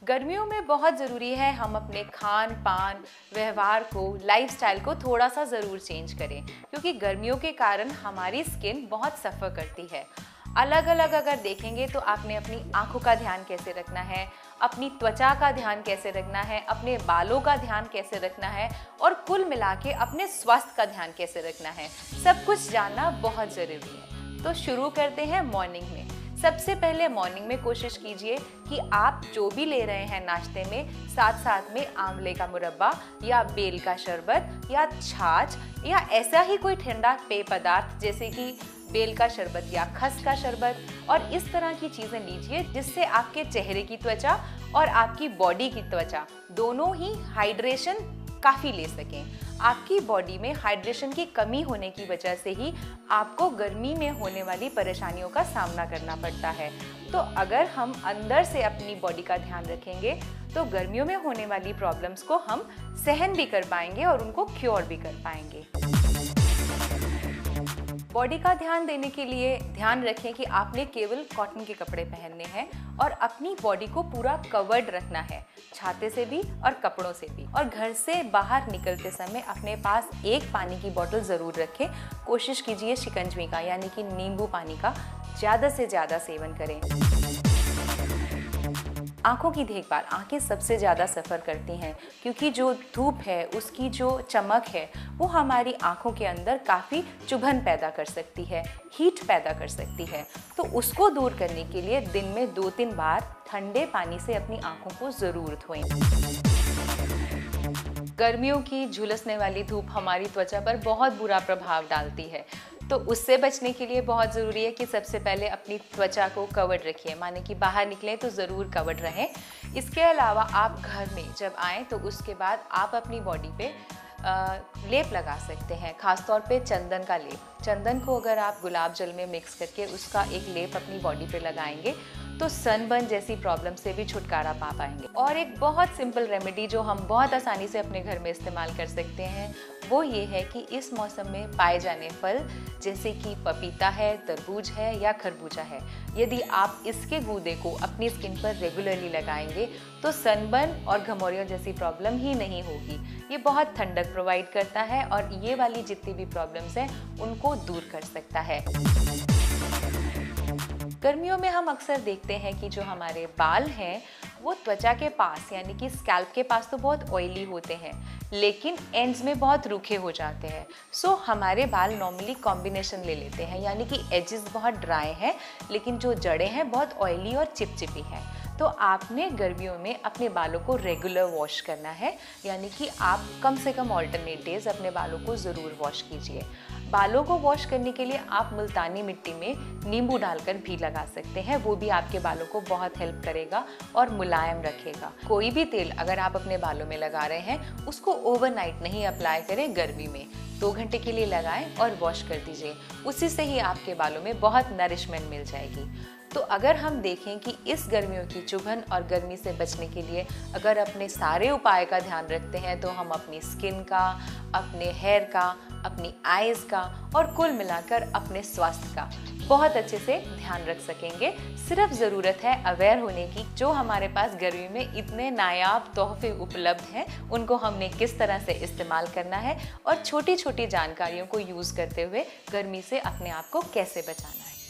गर्मियों में बहुत ज़रूरी है हम अपने खान पान, व्यवहार को, लाइफस्टाइल को थोड़ा सा ज़रूर चेंज करें, क्योंकि गर्मियों के कारण हमारी स्किन बहुत सफ़र करती है। अलग अलग अगर देखेंगे तो आपने अपनी आँखों का ध्यान कैसे रखना है, अपनी त्वचा का ध्यान कैसे रखना है, अपने बालों का ध्यान कैसे रखना है और कुल मिला के अपने स्वास्थ्य का ध्यान कैसे रखना है, सब कुछ जानना बहुत ज़रूरी है। तो शुरू करते हैं मॉर्निंग में। सबसे पहले मॉर्निंग में कोशिश कीजिए कि आप जो भी ले रहे हैं नाश्ते में, साथ साथ में आंवले का मुरब्बा या बेल का शरबत या छाछ या ऐसा ही कोई ठंडा पेय पदार्थ जैसे कि बेल का शरबत या खस का शरबत और इस तरह की चीज़ें लीजिए जिससे आपके चेहरे की त्वचा और आपकी बॉडी की त्वचा दोनों ही हाइड्रेशन काफ़ी ले सकें। आपकी बॉडी में हाइड्रेशन की कमी होने की वजह से ही आपको गर्मी में होने वाली परेशानियों का सामना करना पड़ता है। तो अगर हम अंदर से अपनी बॉडी का ध्यान रखेंगे तो गर्मियों में होने वाली प्रॉब्लम्स को हम सहन भी कर पाएंगे और उनको क्योर भी कर पाएंगे। बॉडी का ध्यान देने के लिए ध्यान रखें कि आपने केवल कॉटन के कपड़े पहनने हैं और अपनी बॉडी को पूरा कवर्ड रखना है, छाते से भी और कपड़ों से भी। और घर से बाहर निकलते समय अपने पास एक पानी की बोतल ज़रूर रखें। कोशिश कीजिए शिकंजवी का यानी कि नींबू पानी का ज़्यादा से ज़्यादा सेवन करें। आँखों की देखभाल, आँखें सबसे ज़्यादा सफ़र करती हैं क्योंकि जो धूप है उसकी जो चमक है वो हमारी आँखों के अंदर काफ़ी चुभन पैदा कर सकती है, हीट पैदा कर सकती है। तो उसको दूर करने के लिए दिन में 2-3 बार ठंडे पानी से अपनी आँखों को ज़रूर धोएं। गर्मियों की झुलसने वाली धूप हमारी त्वचा पर बहुत बुरा प्रभाव डालती है, तो उससे बचने के लिए बहुत ज़रूरी है कि सबसे पहले अपनी त्वचा को कवर्ड रखिए, माने कि बाहर निकलें तो ज़रूर कवर्ड रहें। इसके अलावा आप घर में जब आएँ तो उसके बाद आप अपनी बॉडी पे लेप लगा सकते हैं, ख़ासतौर पे चंदन का लेप। चंदन को अगर आप गुलाब जल में मिक्स करके उसका एक लेप अपनी बॉडी पे लगाएंगे तो सनबर्न जैसी प्रॉब्लम से भी छुटकारा पा पाएंगे। और एक बहुत सिंपल रेमेडी जो हम बहुत आसानी से अपने घर में इस्तेमाल कर सकते हैं वो ये है कि इस मौसम में पाए जाने फल जैसे कि पपीता है, तरबूज है या खरबूजा है, यदि आप इसके गूदे को अपनी स्किन पर रेगुलरली लगाएंगे तो सनबर्न और घमौरियों जैसी प्रॉब्लम ही नहीं होगी। ये बहुत ठंडक प्रोवाइड करता है और ये वाली जितनी भी प्रॉब्लम्स हैं उनको दूर कर सकता है। गर्मियों में हम अक्सर देखते हैं कि जो हमारे बाल हैं वो त्वचा के पास यानी कि स्कैल्प के पास तो बहुत ऑयली होते हैं लेकिन एंड्स में बहुत रूखे हो जाते हैं। सो हमारे बाल नॉर्मली कॉम्बिनेशन ले लेते हैं यानी कि एजेस बहुत ड्राई हैं लेकिन जो जड़ें हैं बहुत ऑयली और चिपचिपी हैं। तो आपने गर्मियों में अपने बालों को रेगुलर वॉश करना है, यानी कि आप कम से कम ऑल्टरनेट डेज अपने बालों को ज़रूर वॉश कीजिए। बालों को वॉश करने के लिए आप मुल्तानी मिट्टी में नींबू डालकर भी लगा सकते हैं, वो भी आपके बालों को बहुत हेल्प करेगा और मुलायम रखेगा। कोई भी तेल अगर आप अपने बालों में लगा रहे हैं उसको ओवरनाइट नहीं अप्लाई करें, गर्मी में 2 घंटे के लिए लगाएं और वॉश कर दीजिए। उसी से ही आपके बालों में बहुत नरिशमेंट मिल जाएगी। तो अगर हम देखें कि इस गर्मियों की चुभन और गर्मी से बचने के लिए अगर अपने सारे उपाय का ध्यान रखते हैं तो हम अपनी स्किन का, अपने हेयर का, अपनी आईज़ का और कुल मिलाकर अपने स्वास्थ्य का बहुत अच्छे से ध्यान रख सकेंगे। सिर्फ ज़रूरत है अवेयर होने की, जो हमारे पास गर्मी में इतने नायाब तोहफे उपलब्ध हैं उनको हमने किस तरह से इस्तेमाल करना है और छोटी छोटी जानकारियों को यूज़ करते हुए गर्मी से अपने आप को कैसे बचाना है।